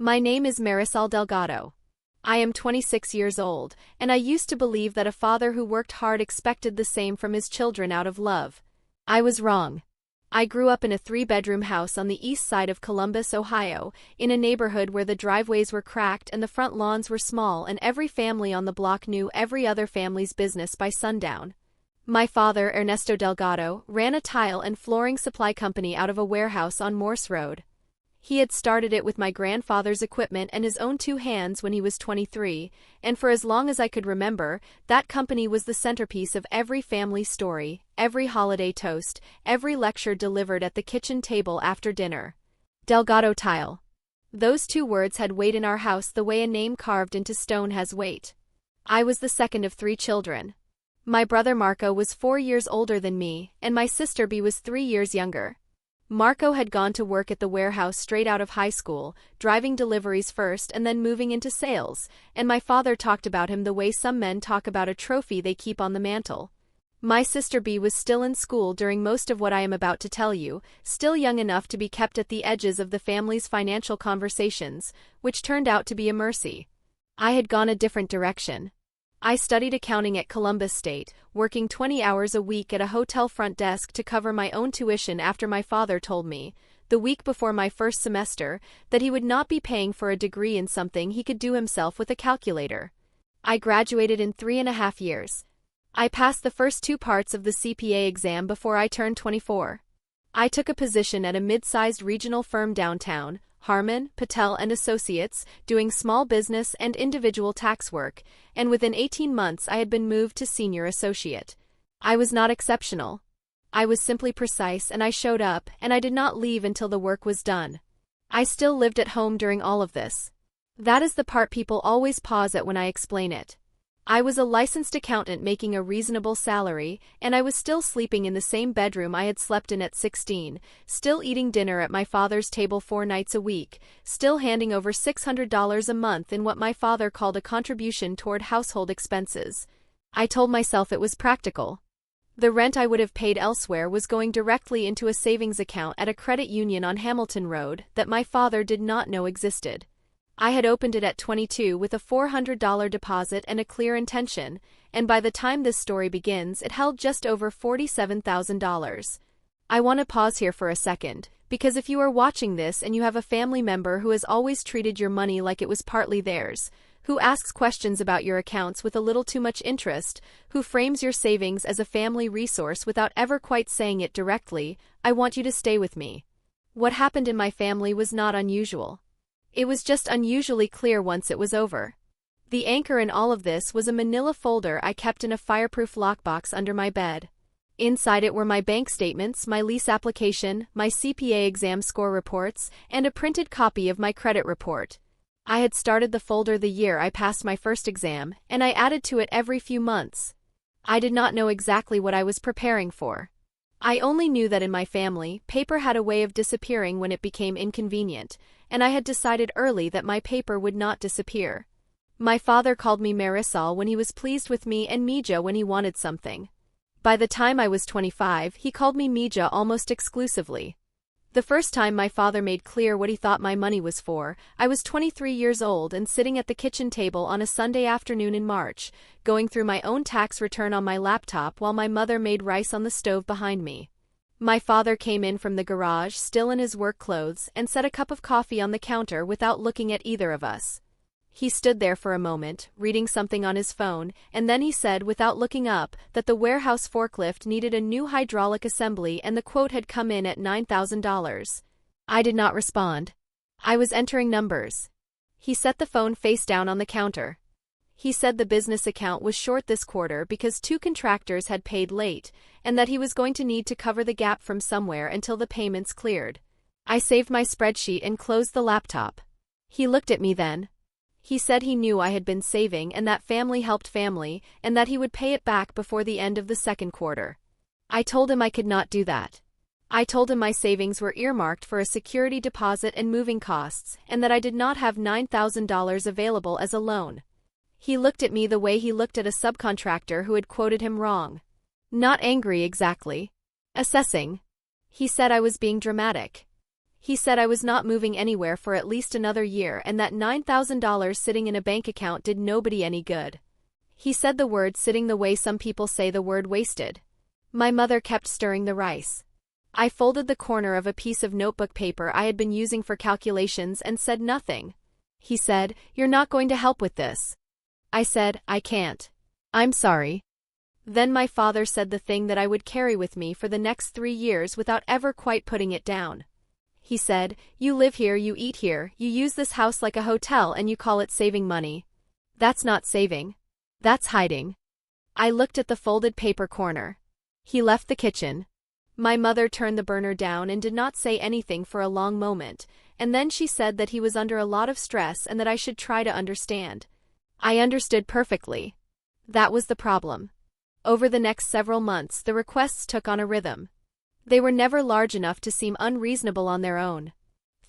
My name is Marisol Delgado. I am 26 years old, and I used to believe that a father who worked hard expected the same from his children out of love. I was wrong. I grew up in a 3-bedroom house on the east side of Columbus, Ohio, in a neighborhood where the driveways were cracked and the front lawns were small, and every family on the block knew every other family's business by sundown. My father, Ernesto Delgado, ran a tile and flooring supply company out of a warehouse on Morse Road. He had started it with my grandfather's equipment and his own 2 hands when he was 23, and for as long as I could remember, that company was the centerpiece of every family story, every holiday toast, every lecture delivered at the kitchen table after dinner. Delgado Tile. Those 2 words had weight in our house the way a name carved into stone has weight. I was the second of 3 children. My brother Marco was 4 years older than me, and my sister B was 3 years younger. Marco had gone to work at the warehouse straight out of high school, driving deliveries first and then moving into sales, and my father talked about him the way some men talk about a trophy they keep on the mantle. My sister B was still in school during most of what I am about to tell you, still young enough to be kept at the edges of the family's financial conversations, which turned out to be a mercy. I had gone a different direction. I studied accounting at Columbus State, working 20 hours a week at a hotel front desk to cover my own tuition after my father told me, the week before my first semester, that he would not be paying for a degree in something he could do himself with a calculator. I graduated in 3.5 years. I passed the first 2 parts of the CPA exam before I turned 24. I took a position at a mid-sized regional firm downtown, Harmon, Patel and Associates, doing small business and individual tax work, and within 18 months I had been moved to senior associate. I was not exceptional. I was simply precise, and I showed up, and I did not leave until the work was done. I still lived at home during all of this. That is the part people always pause at when I explain it. I was a licensed accountant making a reasonable salary, and I was still sleeping in the same bedroom I had slept in at 16, still eating dinner at my father's table 4 nights a week, still handing over $600 a month in what my father called a contribution toward household expenses. I told myself it was practical. The rent I would have paid elsewhere was going directly into a savings account at a credit union on Hamilton Road that my father did not know existed. I had opened it at 22 with a $400 deposit and a clear intention, and by the time this story begins it held just over $47,000. I want to pause here for a second, because if you are watching this and you have a family member who has always treated your money like it was partly theirs, who asks questions about your accounts with a little too much interest, who frames your savings as a family resource without ever quite saying it directly, I want you to stay with me. What happened in my family was not unusual. It was just unusually clear once it was over. The anchor in all of this was a manila folder I kept in a fireproof lockbox under my bed. Inside it were my bank statements, my lease application, my CPA exam score reports, and a printed copy of my credit report. I had started the folder the year I passed my first exam, and I added to it every few months. I did not know exactly what I was preparing for. I only knew that in my family, paper had a way of disappearing when it became inconvenient, and I had decided early that my paper would not disappear. My father called me Marisol when he was pleased with me and Mija when he wanted something. By the time I was 25, he called me Mija almost exclusively. The first time my father made clear what he thought my money was for, I was 23 years old and sitting at the kitchen table on a Sunday afternoon in March, going through my own tax return on my laptop while my mother made rice on the stove behind me. My father came in from the garage still in his work clothes and set a cup of coffee on the counter without looking at either of us. He stood there for a moment, reading something on his phone, and then he said without looking up that the warehouse forklift needed a new hydraulic assembly and the quote had come in at $9,000. I did not respond. I was entering numbers. He set the phone face down on the counter. He said the business account was short this quarter because 2 contractors had paid late, and that he was going to need to cover the gap from somewhere until the payments cleared. I saved my spreadsheet and closed the laptop. He looked at me then. He said he knew I had been saving and that family helped family, and that he would pay it back before the end of the second quarter. I told him I could not do that. I told him my savings were earmarked for a security deposit and moving costs, and that I did not have $9,000 available as a loan. He looked at me the way he looked at a subcontractor who had quoted him wrong. Not angry exactly. Assessing. He said I was being dramatic. He said I was not moving anywhere for at least another year and that $9,000 sitting in a bank account did nobody any good. He said the word sitting the way some people say the word wasted. My mother kept stirring the rice. I folded the corner of a piece of notebook paper I had been using for calculations and said nothing. He said, "You're not going to help with this." I said, "I can't. I'm sorry." Then my father said the thing that I would carry with me for the next 3 years without ever quite putting it down. He said, "You live here, you eat here, you use this house like a hotel and you call it saving money. That's not saving. That's hiding." I looked at the folded paper corner. He left the kitchen. My mother turned the burner down and did not say anything for a long moment, and then she said that he was under a lot of stress and that I should try to understand. I understood perfectly. That was the problem. Over the next several months, the requests took on a rhythm. They were never large enough to seem unreasonable on their own.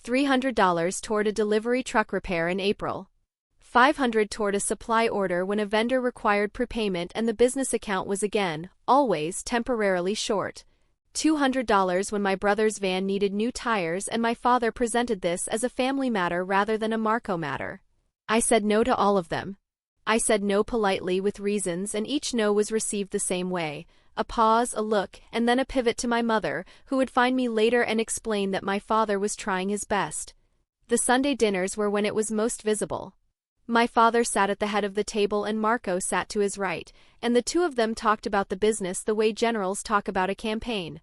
$300 toward a delivery truck repair in April. $500 toward a supply order when a vendor required prepayment and the business account was again, always, temporarily short. $200 when my brother's van needed new tires and my father presented this as a family matter rather than a Marco matter. I said no to all of them. I said no politely with reasons and each no was received the same way. A pause, a look, and then a pivot to my mother, who would find me later and explain that my father was trying his best. The Sunday dinners were when it was most visible. My father sat at the head of the table and Marco sat to his right, and the two of them talked about the business the way generals talk about a campaign.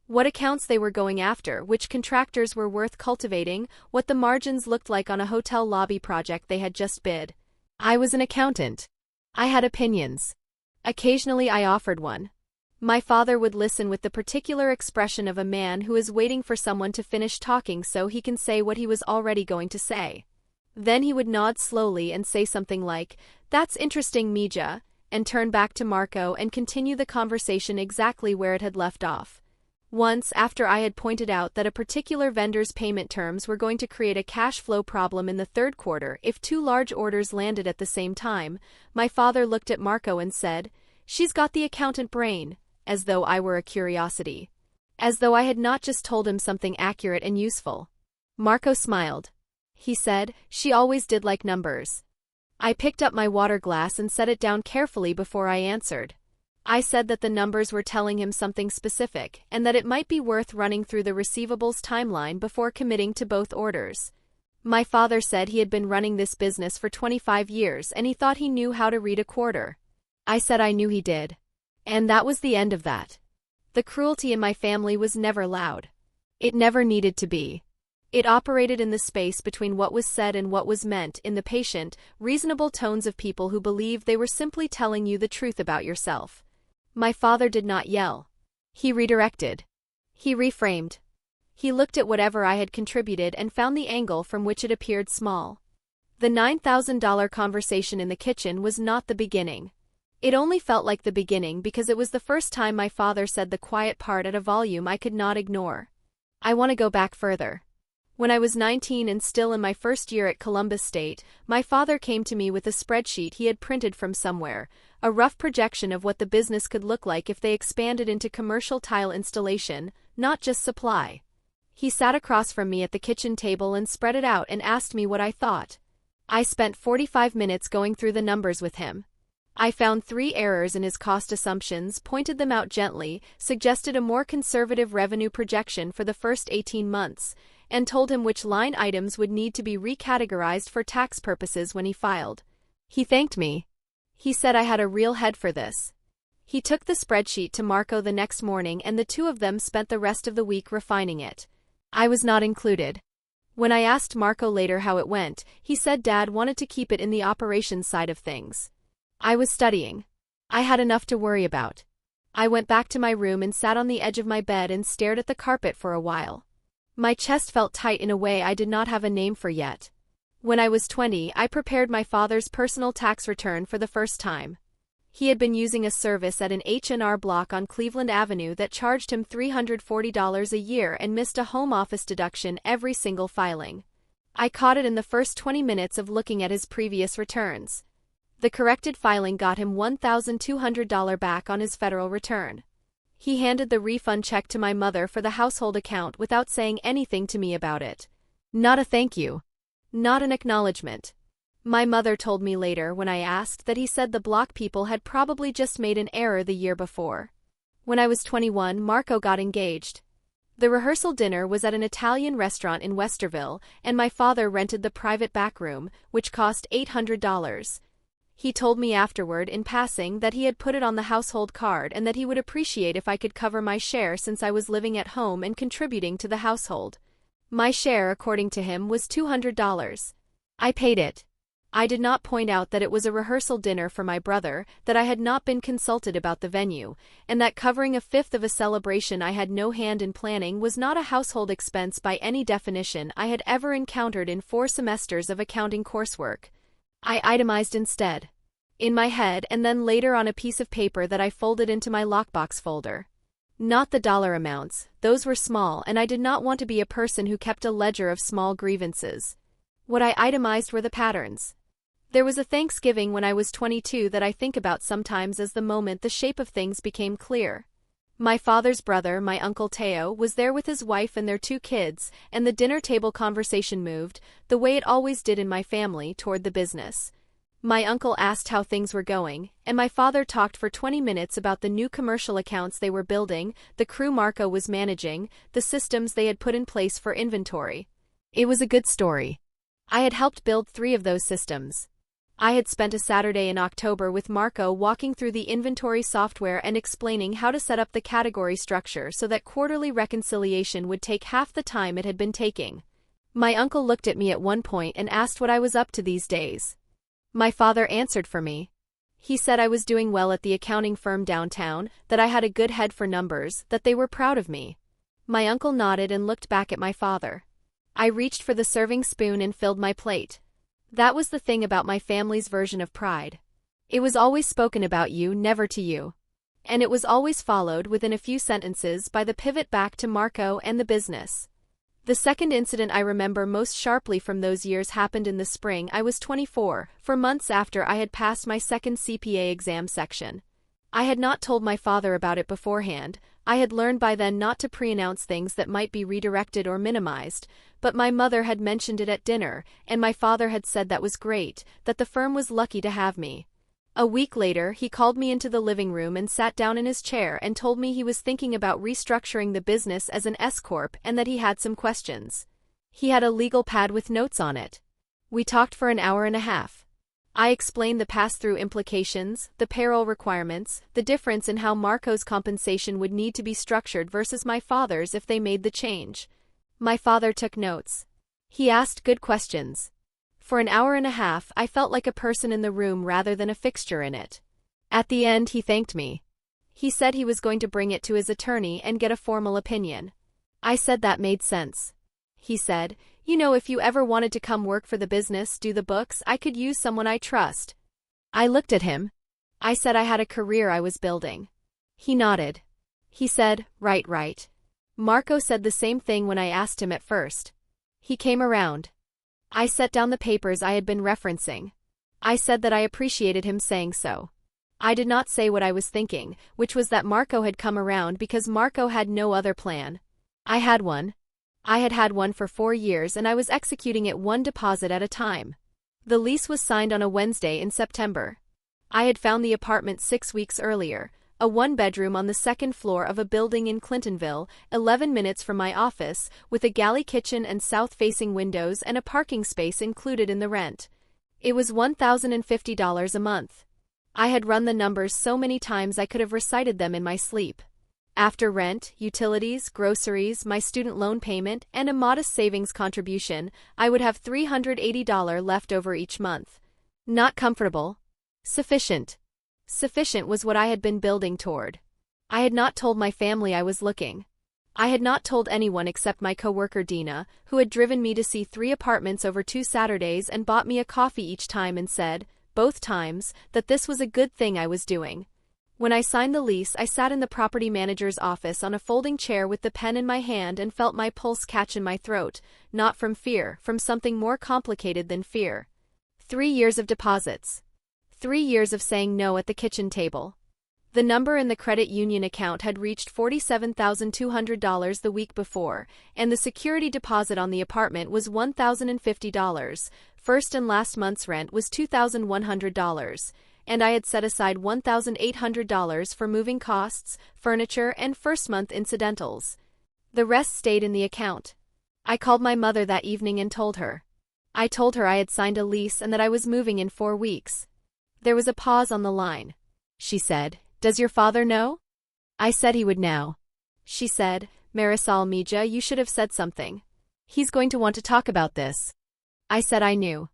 What accounts they were going after, which contractors were worth cultivating, what the margins looked like on a hotel lobby project they had just bid. I was an accountant. I had opinions. Occasionally I offered one. My father would listen with the particular expression of a man who is waiting for someone to finish talking so he can say what he was already going to say. Then he would nod slowly and say something like, "That's interesting, Mija," and turn back to Marco and continue the conversation exactly where it had left off. Once, after I had pointed out that a particular vendor's payment terms were going to create a cash flow problem in the third quarter if 2 large orders landed at the same time, my father looked at Marco and said, "She's got the accountant brain," as though I were a curiosity. As though I had not just told him something accurate and useful. Marco smiled. He said, "She always did like numbers." I picked up my water glass and set it down carefully before I answered. I said that the numbers were telling him something specific, and that it might be worth running through the receivables timeline before committing to both orders. My father said he had been running this business for 25 years and he thought he knew how to read a quarter. I said I knew he did. And that was the end of that. The cruelty in my family was never loud. It never needed to be. It operated in the space between what was said and what was meant, in the patient, reasonable tones of people who believed they were simply telling you the truth about yourself. My father did not yell. He redirected. He reframed. He looked at whatever I had contributed and found the angle from which it appeared small. The $9,000 conversation in the kitchen was not the beginning. It only felt like the beginning because it was the first time my father said the quiet part at a volume I could not ignore. I want to go back further. When I was 19 and still in my first year at Columbus State, my father came to me with a spreadsheet he had printed from somewhere, a rough projection of what the business could look like if they expanded into commercial tile installation, not just supply. He sat across from me at the kitchen table and spread it out and asked me what I thought. I spent 45 minutes going through the numbers with him. I found 3 errors in his cost assumptions, pointed them out gently, suggested a more conservative revenue projection for the first 18 months, and told him which line items would need to be recategorized for tax purposes when he filed. He thanked me. He said I had a real head for this. He took the spreadsheet to Marco the next morning and the two of them spent the rest of the week refining it. I was not included. When I asked Marco later how it went, he said Dad wanted to keep it in the operations side of things. I was studying. I had enough to worry about. I went back to my room and sat on the edge of my bed and stared at the carpet for a while. My chest felt tight in a way I did not have a name for yet. When I was 20, I prepared my father's personal tax return for the first time. He had been using a service at an H&R Block on Cleveland Avenue that charged him $340 a year and missed a home office deduction every single filing. I caught it in the first 20 minutes of looking at his previous returns. The corrected filing got him $1,200 back on his federal return. He handed the refund check to my mother for the household account without saying anything to me about it. Not a thank you. Not an acknowledgement. My mother told me later when I asked that he said the block people had probably just made an error the year before. When I was 21, Marco got engaged. The rehearsal dinner was at an Italian restaurant in Westerville, and my father rented the private back room, which cost $800. He told me afterward in passing that he had put it on the household card and that he would appreciate if I could cover my share since I was living at home and contributing to the household. My share, according to him, was $200. I paid it. I did not point out that it was a rehearsal dinner for my brother, that I had not been consulted about the venue, and that covering a fifth of a celebration I had no hand in planning was not a household expense by any definition I had ever encountered in 4 semesters of accounting coursework. I itemized instead. In my head and then later on a piece of paper that I folded into my lockbox folder. Not the dollar amounts, those were small and I did not want to be a person who kept a ledger of small grievances. What I itemized were the patterns. There was a Thanksgiving when I was 22 that I think about sometimes as the moment the shape of things became clear. My father's brother, my Uncle Teo, was there with his wife and their 2 kids, and the dinner table conversation moved, the way it always did in my family, toward the business. My uncle asked how things were going, and my father talked for 20 minutes about the new commercial accounts they were building, the crew Marco was managing, the systems they had put in place for inventory. It was a good story. I had helped build 3 of those systems. I had spent a Saturday in October with Marco walking through the inventory software and explaining how to set up the category structure so that quarterly reconciliation would take half the time it had been taking. My uncle looked at me at one point and asked what I was up to these days. My father answered for me. He said I was doing well at the accounting firm downtown, that I had a good head for numbers, that they were proud of me. My uncle nodded and looked back at my father. I reached for the serving spoon and filled my plate. That was the thing about my family's version of pride. It was always spoken about you, never to you. And it was always followed within a few sentences by the pivot back to Marco and the business. The second incident I remember most sharply from those years happened in the spring. I was 24, for months after I had passed my second CPA exam section. I had not told my father about it beforehand. I had learned by then not to pre-announce things that might be redirected or minimized, but my mother had mentioned it at dinner, and my father had said that was great, that the firm was lucky to have me. A week later, he called me into the living room and sat down in his chair and told me he was thinking about restructuring the business as an S-corp and that he had some questions. He had a legal pad with notes on it. We talked for an hour and a half. I explained the pass-through implications, the payroll requirements, the difference in how Marco's compensation would need to be structured versus my father's if they made the change. My father took notes. He asked good questions. For an hour and a half, I felt like a person in the room rather than a fixture in it. At the end, he thanked me. He said he was going to bring it to his attorney and get a formal opinion. I said that made sense. He said, "You know, if you ever wanted to come work for the business, do the books, I could use someone I trust." I looked at him. I said I had a career I was building. He nodded. He said, right. Marco said the same thing when I asked him at first. He came around. I set down the papers I had been referencing. I said that I appreciated him saying so. I did not say what I was thinking, which was that Marco had come around because Marco had no other plan. I had one. I had had one for 4 years and I was executing it one deposit at a time. The lease was signed on a Wednesday in September. I had found the apartment 6 weeks earlier, a 1-bedroom on the 2nd floor of a building in Clintonville, 11 minutes from my office, with a galley kitchen and south-facing windows and a parking space included in the rent. It was $1,050 a month. I had run the numbers so many times I could have recited them in my sleep. After rent, utilities, groceries, my student loan payment, and a modest savings contribution, I would have $380 left over each month. Not comfortable. Sufficient. Sufficient was what I had been building toward. I had not told my family I was looking. I had not told anyone except my coworker Dina, who had driven me to see 3 apartments over 2 Saturdays and bought me a coffee each time and said, both times, that this was a good thing I was doing. When I signed the lease, I sat in the property manager's office on a folding chair with the pen in my hand and felt my pulse catch in my throat, not from fear, from something more complicated than fear. 3 years of deposits. 3 years of saying no at the kitchen table. The number in the credit union account had reached $47,200 the week before, and the security deposit on the apartment was $1,050. First and last month's rent was $2,100, and I had set aside $1,800 for moving costs, furniture, and first-month incidentals. The rest stayed in the account. I called my mother that evening and told her. I told her I had signed a lease and that I was moving in 4 weeks. There was a pause on the line. She said, "Does your father know?" I said he would now. She said, "Marisol Mejia, you should have said something. He's going to want to talk about this." I said I knew.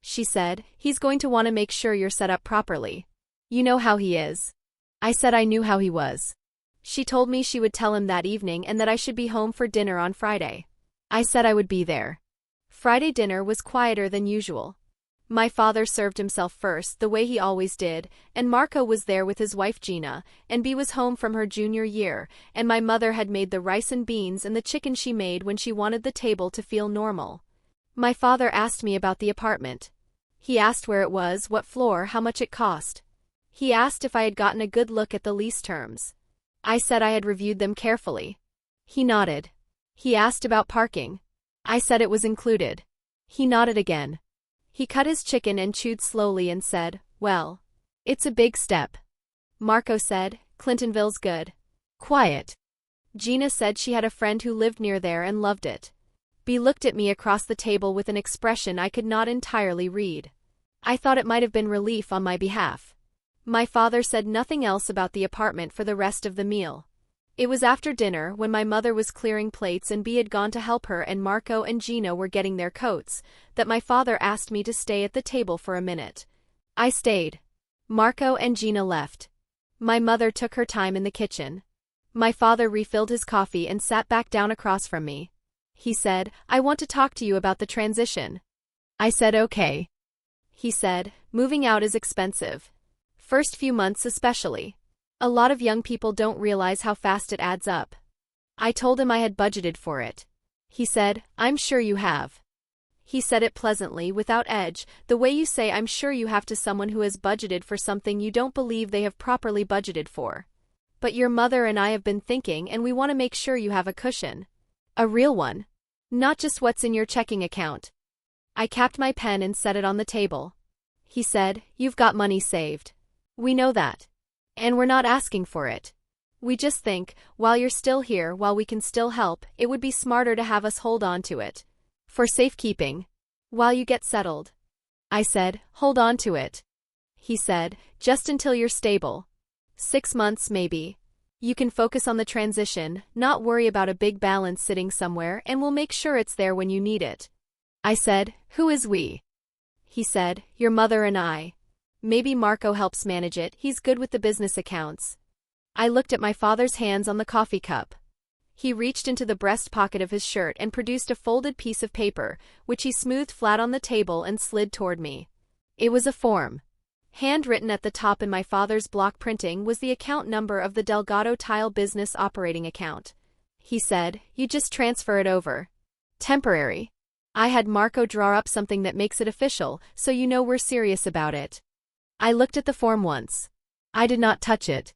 She said, "He's going to want to make sure you're set up properly. You know how he is." I said I knew how he was. She told me she would tell him that evening and that I should be home for dinner on Friday. I said I would be there. Friday dinner was quieter than usual. My father served himself first, the way he always did, and Marco was there with his wife Gina, and Bea was home from her junior year, and my mother had made the rice and beans and the chicken she made when she wanted the table to feel normal. My father asked me about the apartment. He asked where it was, what floor, how much it cost. He asked if I had gotten a good look at the lease terms. I said I had reviewed them carefully. He nodded. He asked about parking. I said it was included. He nodded again. He cut his chicken and chewed slowly and said, "Well, it's a big step." Marco said, "Clintonville's good. Quiet." Gina said she had a friend who lived near there and loved it. Bea looked at me across the table with an expression I could not entirely read. I thought it might have been relief on my behalf. My father said nothing else about the apartment for the rest of the meal. It was after dinner, when my mother was clearing plates and Bea had gone to help her and Marco and Gina were getting their coats, that my father asked me to stay at the table for a minute. I stayed. Marco and Gina left. My mother took her time in the kitchen. My father refilled his coffee and sat back down across from me. He said, "I want to talk to you about the transition." I said okay. He said, "Moving out is expensive. First few months especially. A lot of young people don't realize how fast it adds up." I told him I had budgeted for it. He said, "I'm sure you have." He said it pleasantly, without edge, the way you say "I'm sure you have" to someone who has budgeted for something you don't believe they have properly budgeted for. "But your mother and I have been thinking, and we want to make sure you have a cushion. A real one. Not just what's in your checking account." I capped my pen and set it on the table. He said, "You've got money saved. We know that. And we're not asking for it. We just think, while you're still here, while we can still help, it would be smarter to have us hold on to it. For safekeeping. While you get settled." I said, "Hold on to it." He said, "Just until you're stable. 6 months maybe. You can focus on the transition, not worry about a big balance sitting somewhere, and we'll make sure it's there when you need it." I said, "Who is we?" He said, "Your mother and I. Maybe Marco helps manage it, he's good with the business accounts." I looked at my father's hands on the coffee cup. He reached into the breast pocket of his shirt and produced a folded piece of paper, which he smoothed flat on the table and slid toward me. It was a form. Handwritten at the top in my father's block printing was the account number of the Delgado Tile Business Operating Account. He said, "You just transfer it over. Temporary. I had Marco draw up something that makes it official, so you know we're serious about it." I looked at the form once. I did not touch it.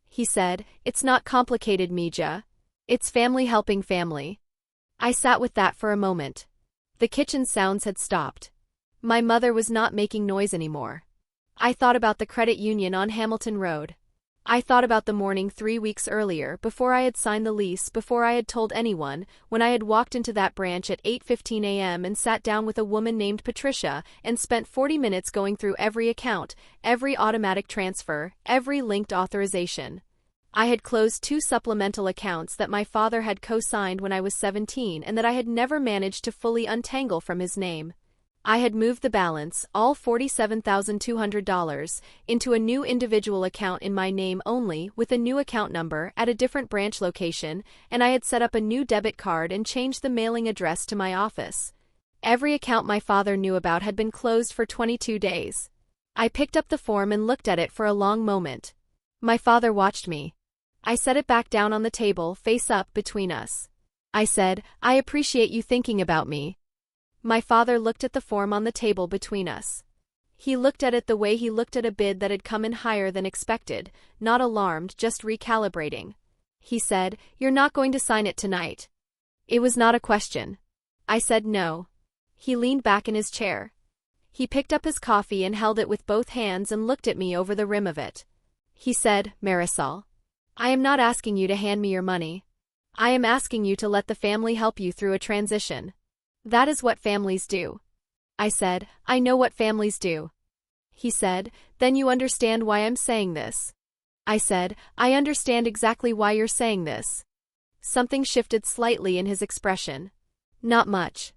He said, "It's not complicated, Mejia. It's family helping family." I sat with that for a moment. The kitchen sounds had stopped. My mother was not making noise anymore. I thought about the credit union on Hamilton Road. I thought about the morning 3 weeks earlier, before I had signed the lease, before I had told anyone, when I had walked into that branch at 8:15 a.m. and sat down with a woman named Patricia and spent 40 minutes going through every account, every automatic transfer, every linked authorization. I had closed 2 supplemental accounts that my father had co-signed when I was 17 and that I had never managed to fully untangle from his name. I had moved the balance, all $47,200, into a new individual account in my name only, with a new account number, at a different branch location, and I had set up a new debit card and changed the mailing address to my office. Every account my father knew about had been closed for 22 days. I picked up the form and looked at it for a long moment. My father watched me. I set it back down on the table, face up, between us. I said, "I appreciate you thinking about me." My father looked at the form on the table between us. He looked at it the way he looked at a bid that had come in higher than expected, not alarmed, just recalibrating. He said, "You're not going to sign it tonight." It was not a question. I said no. He leaned back in his chair. He picked up his coffee and held it with both hands and looked at me over the rim of it. He said, "Marisol, I am not asking you to hand me your money. I am asking you to let the family help you through a transition. That is what families do." I said, "I know what families do." He said, "Then you understand why I'm saying this." I said, "I understand exactly why you're saying this." Something shifted slightly in his expression. Not much.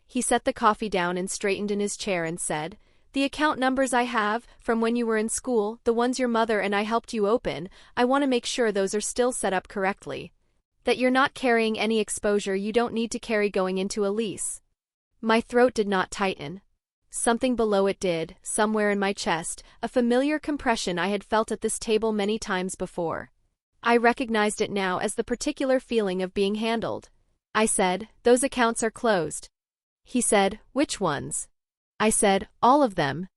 He set the coffee down and straightened in his chair and said, "The account numbers I have, from when you were in school, the ones your mother and I helped you open, I want to make sure those are still set up correctly. That you're not carrying any exposure you don't need to carry going into a lease." My throat did not tighten. Something below it did, somewhere in my chest, a familiar compression I had felt at this table many times before. I recognized it now as the particular feeling of being handled. I said, "Those accounts are closed." He said, "Which ones?" I said, "All of them."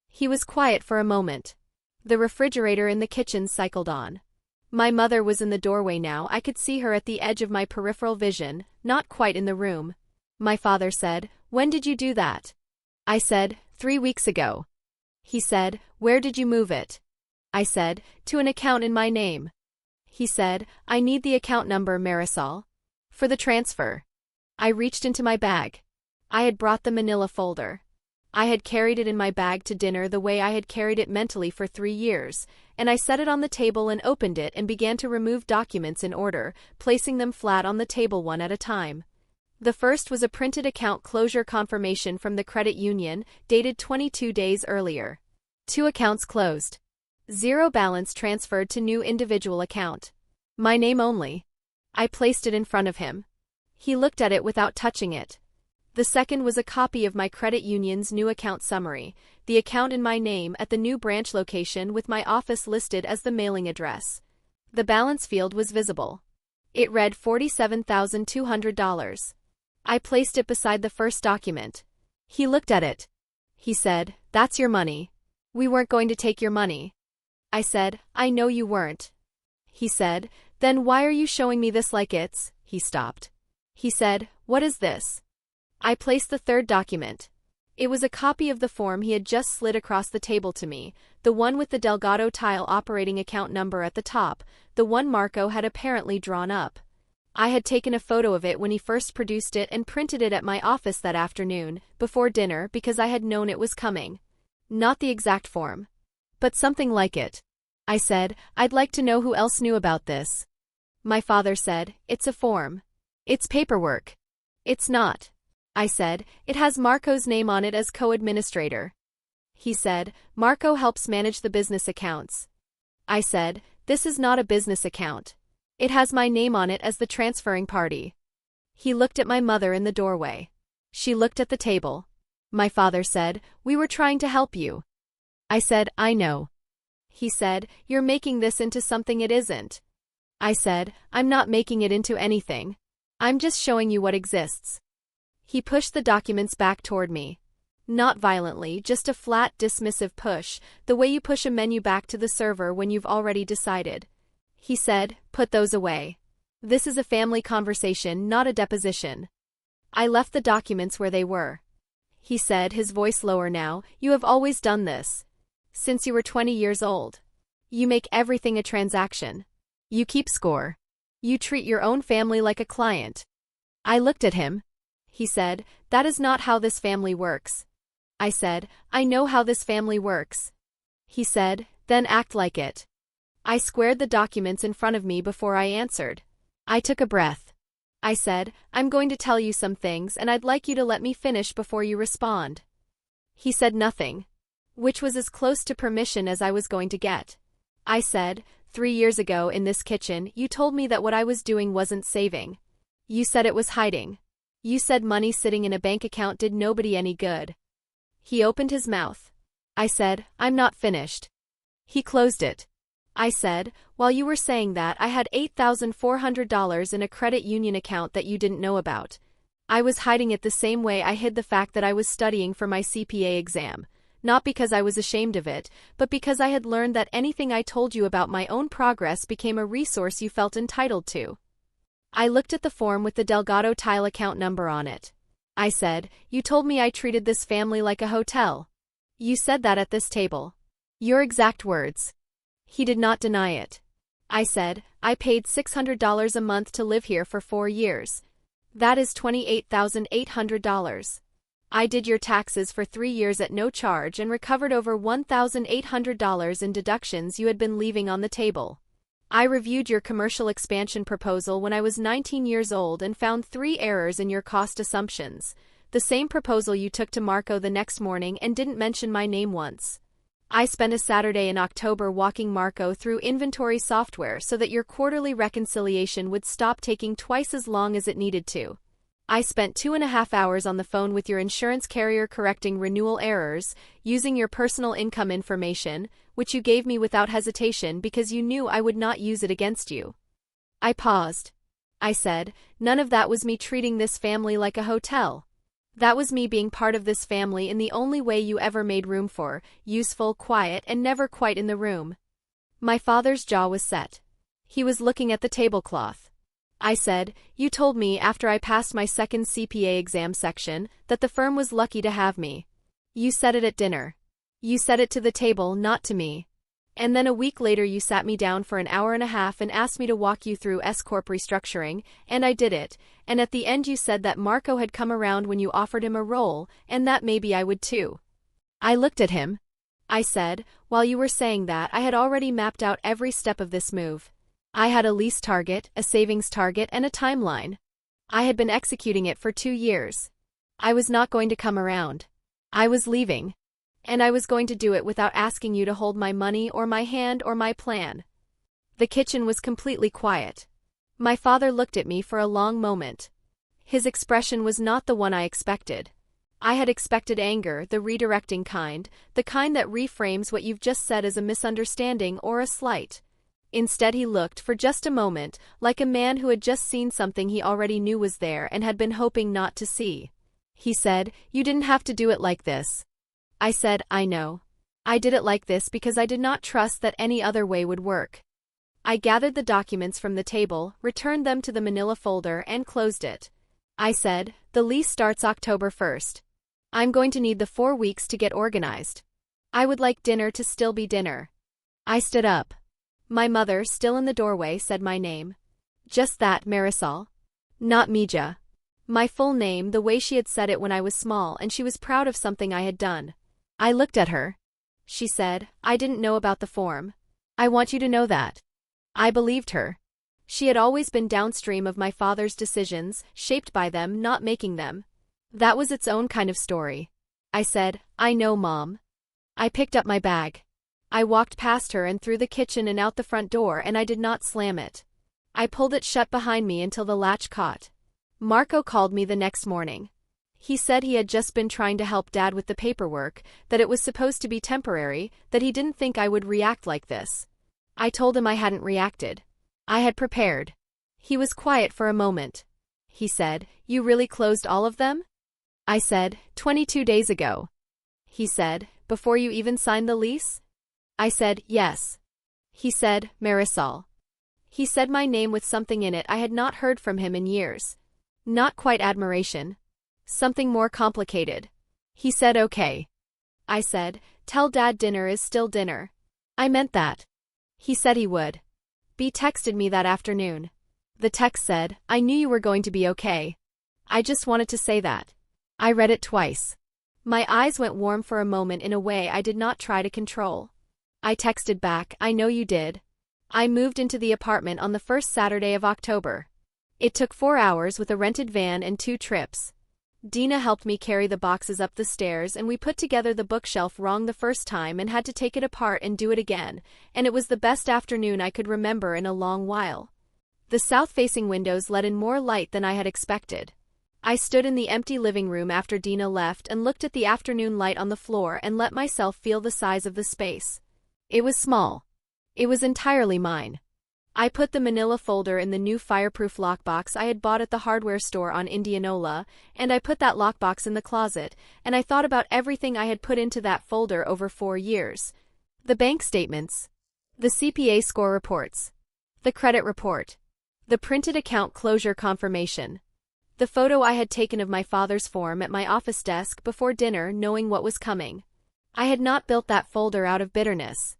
He was quiet for a moment. The refrigerator in the kitchen cycled on. My mother was in the doorway now. I could see her at the edge of my peripheral vision, not quite in the room. My father said, "When did you do that?" I said, 3 weeks ago. He said, "Where did you move it?" I said, "To an account in my name." He said, "I need the account number, Marisol. For the transfer." I reached into my bag. I had brought the manila folder. I had carried it in my bag to dinner the way I had carried it mentally for 3 years, and I set it on the table and opened it and began to remove documents in order, placing them flat on the table one at a time. The first was a printed account closure confirmation from the credit union, dated 22 days earlier. 2 accounts closed. 0 balance transferred to new individual account. My name only. I placed it in front of him. He looked at it without touching it. The second was a copy of my credit union's new account summary, the account in my name at the new branch location with my office listed as the mailing address. The balance field was visible. It read $47,200. I placed it beside the first document. He looked at it. He said, "That's your money. We weren't going to take your money." I said, "I know you weren't." He said, "Then why are you showing me this like it's..." He stopped. He said, "What is this?" I placed the third document. It was a copy of the form he had just slid across the table to me, the one with the Delgado Tile operating account number at the top, the one Marco had apparently drawn up. I had taken a photo of it when he first produced it and printed it at my office that afternoon, before dinner, because I had known it was coming. Not the exact form, but something like it. I said, "I'd like to know who else knew about this." My father said, "It's a form. It's paperwork." "It's not." I said, "It has Marco's name on it as co-administrator." He said, "Marco helps manage the business accounts." I said, "This is not a business account. It has my name on it as the transferring party." He looked at my mother in the doorway. She looked at the table. My father said, "We were trying to help you." I said, "I know." He said, "You're making this into something it isn't." I said, "I'm not making it into anything. I'm just showing you what exists." He pushed the documents back toward me. Not violently, just a flat, dismissive push, the way you push a menu back to the server when you've already decided. He said, "Put those away. This is a family conversation, not a deposition." I left the documents where they were. He said, his voice lower now, "You have always done this. Since you were 20 years old. You make everything a transaction. You keep score. You treat your own family like a client." I looked at him. He said, "That is not how this family works." I said, "I know how this family works." He said, "Then act like it." I squared the documents in front of me before I answered. I took a breath. I said, "I'm going to tell you some things and I'd like you to let me finish before you respond." He said nothing, which was as close to permission as I was going to get. I said, 3 years ago in this kitchen, you told me that what I was doing wasn't saving. You said it was hiding. You said money sitting in a bank account did nobody any good." He opened his mouth. I said, "I'm not finished." He closed it. I said, "While you were saying that, I had $8,400 in a credit union account that you didn't know about. I was hiding it the same way I hid the fact that I was studying for my CPA exam. not because I was ashamed of it, but because I had learned that anything I told you about my own progress became a resource you felt entitled to. I looked at the form with the Delgado Tile account number on it. I said, "You told me I treated this family like a hotel. You said that at this table." Your exact words. He did not deny it. I said, "I paid $600 a month to live here for 4 years. That is $28,800. I did your taxes for 3 years at no charge and recovered over $1,800 in deductions you had been leaving on the table. I reviewed your commercial expansion proposal when I was 19 years old and found 3 errors in your cost assumptions. The same proposal you took to Marco the next morning and didn't mention my name once. I spent a Saturday in October walking Marco through inventory software so that your quarterly reconciliation would stop taking twice as long as it needed to. I spent 2.5 hours on the phone with your insurance carrier correcting renewal errors, using your personal income information, which you gave me without hesitation because you knew I would not use it against you." I paused. I said, "None of that was me treating this family like a hotel. That was me being part of this family in the only way you ever made room for, useful, quiet, and never quite in the room." My father's jaw was set. He was looking at the tablecloth. I said, "You told me after I passed my second CPA exam section that the firm was lucky to have me. You said it at dinner. You said it to the table, not to me. And then a week later you sat me down for an hour and a half and asked me to walk you through S-Corp restructuring, and I did it, and at the end you said that Marco had come around when you offered him a role, and that maybe I would too." I looked at him. I said, "While you were saying that, I had already mapped out every step of this move. I had a lease target, a savings target, and a timeline. I had been executing it for 2 years. I was not going to come around. I was leaving. And I was going to do it without asking you to hold my money or my hand or my plan." The kitchen was completely quiet. My father looked at me for a long moment. His expression was not the one I expected. I had expected anger, the redirecting kind, the kind that reframes what you've just said as a misunderstanding or a slight. Instead he looked, for just a moment, like a man who had just seen something he already knew was there and had been hoping not to see. He said, "You didn't have to do it like this." I said, "I know. I did it like this because I did not trust that any other way would work." I gathered the documents from the table, returned them to the manila folder, and closed it. I said, "The lease starts October 1st. I'm going to need the 4 weeks to get organized. I would like dinner to still be dinner." I stood up. My mother, still in the doorway, said my name. Just that, Marisol. Not Mija. My full name, the way she had said it when I was small, and she was proud of something I had done. I looked at her. She said, "I didn't know about the form. I want you to know that." I believed her. She had always been downstream of my father's decisions, shaped by them, not making them. That was its own kind of story. I said, "I know, Mom." I picked up my bag. I walked past her and through the kitchen and out the front door, and I did not slam it. I pulled it shut behind me until the latch caught. Marco called me the next morning. He said he had just been trying to help Dad with the paperwork, that it was supposed to be temporary, that he didn't think I would react like this. I told him I hadn't reacted. I had prepared. He was quiet for a moment. He said, "You really closed all of them?" I said, 22 days ago." He said, "Before you even signed the lease?" I said, "Yes." He said, "Marisol." He said my name with something in it I had not heard from him in years. Not quite admiration. Something more complicated. He said, "Okay." I said, "Tell Dad dinner is still dinner." I meant that. He said he would. B texted me that afternoon. The text said, "I knew you were going to be okay. I just wanted to say that." I read it twice. My eyes went warm for a moment in a way I did not try to control. I texted back, "I know you did." I moved into the apartment on the first Saturday of October. It took 4 hours with a rented van and 2 trips. Dina helped me carry the boxes up the stairs, and we put together the bookshelf wrong the first time and had to take it apart and do it again, and it was the best afternoon I could remember in a long while. The south-facing windows let in more light than I had expected. I stood in the empty living room after Dina left and looked at the afternoon light on the floor and let myself feel the size of the space. It was small. It was entirely mine. I put the manila folder in the new fireproof lockbox I had bought at the hardware store on Indianola, and I put that lockbox in the closet, and I thought about everything I had put into that folder over 4 years. The bank statements. The CPA score reports. The credit report. The printed account closure confirmation. The photo I had taken of my father's form at my office desk before dinner, knowing what was coming. I had not built that folder out of bitterness.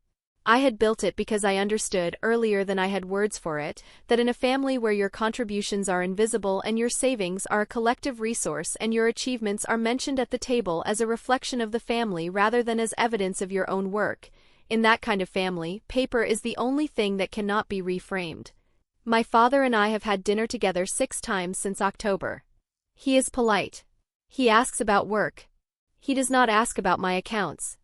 I had built it because I understood, earlier than I had words for it, that in a family where your contributions are invisible and your savings are a collective resource and your achievements are mentioned at the table as a reflection of the family rather than as evidence of your own work, in that kind of family, paper is the only thing that cannot be reframed. My father and I have had dinner together 6 times since October. He is polite. He asks about work. He does not ask about my accounts.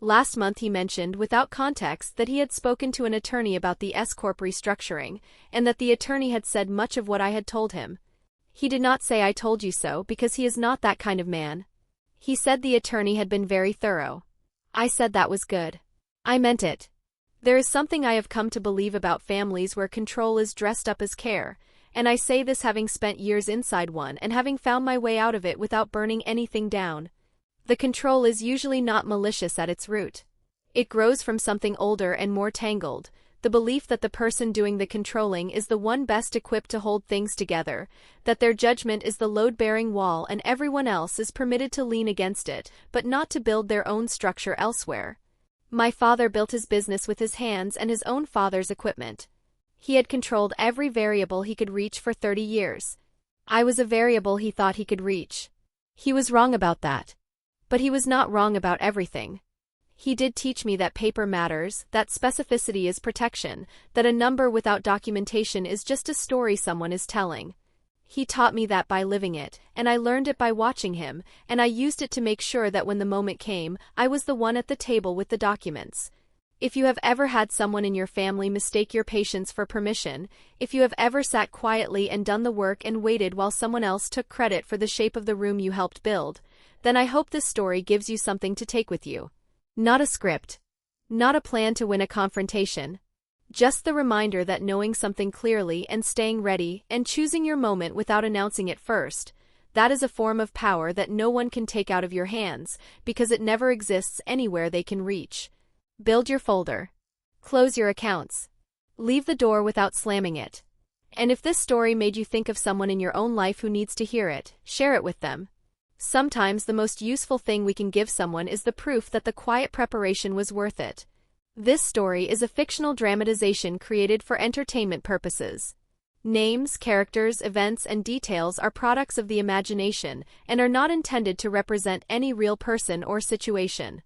Last month he mentioned, without context, that he had spoken to an attorney about the S-Corp restructuring, and that the attorney had said much of what I had told him. He did not say "I told you so" because he is not that kind of man. He said the attorney had been very thorough. I said that was good. I meant it. There is something I have come to believe about families where control is dressed up as care, and I say this having spent years inside one and having found my way out of it without burning anything down. The control is usually not malicious at its root. It grows from something older and more tangled, the belief that the person doing the controlling is the one best equipped to hold things together, that their judgment is the load-bearing wall and everyone else is permitted to lean against it, but not to build their own structure elsewhere. My father built his business with his hands and his own father's equipment. He had controlled every variable he could reach for 30 years. I was a variable he thought he could reach. He was wrong about that. But he was not wrong about everything. He did teach me that paper matters, that specificity is protection, that a number without documentation is just a story someone is telling. He taught me that by living it, and I learned it by watching him, and I used it to make sure that when the moment came, I was the one at the table with the documents. If you have ever had someone in your family mistake your patience for permission, if you have ever sat quietly and done the work and waited while someone else took credit for the shape of the room you helped build, then I hope this story gives you something to take with you. Not a script. Not a plan to win a confrontation. Just the reminder that knowing something clearly and staying ready and choosing your moment without announcing it first, that is a form of power that no one can take out of your hands, because it never exists anywhere they can reach. Build your folder. Close your accounts. Leave the door without slamming it. And if this story made you think of someone in your own life who needs to hear it, share it with them. Sometimes the most useful thing we can give someone is the proof that the quiet preparation was worth it. This story is a fictional dramatization created for entertainment purposes. Names, characters, events, and details are products of the imagination and are not intended to represent any real person or situation.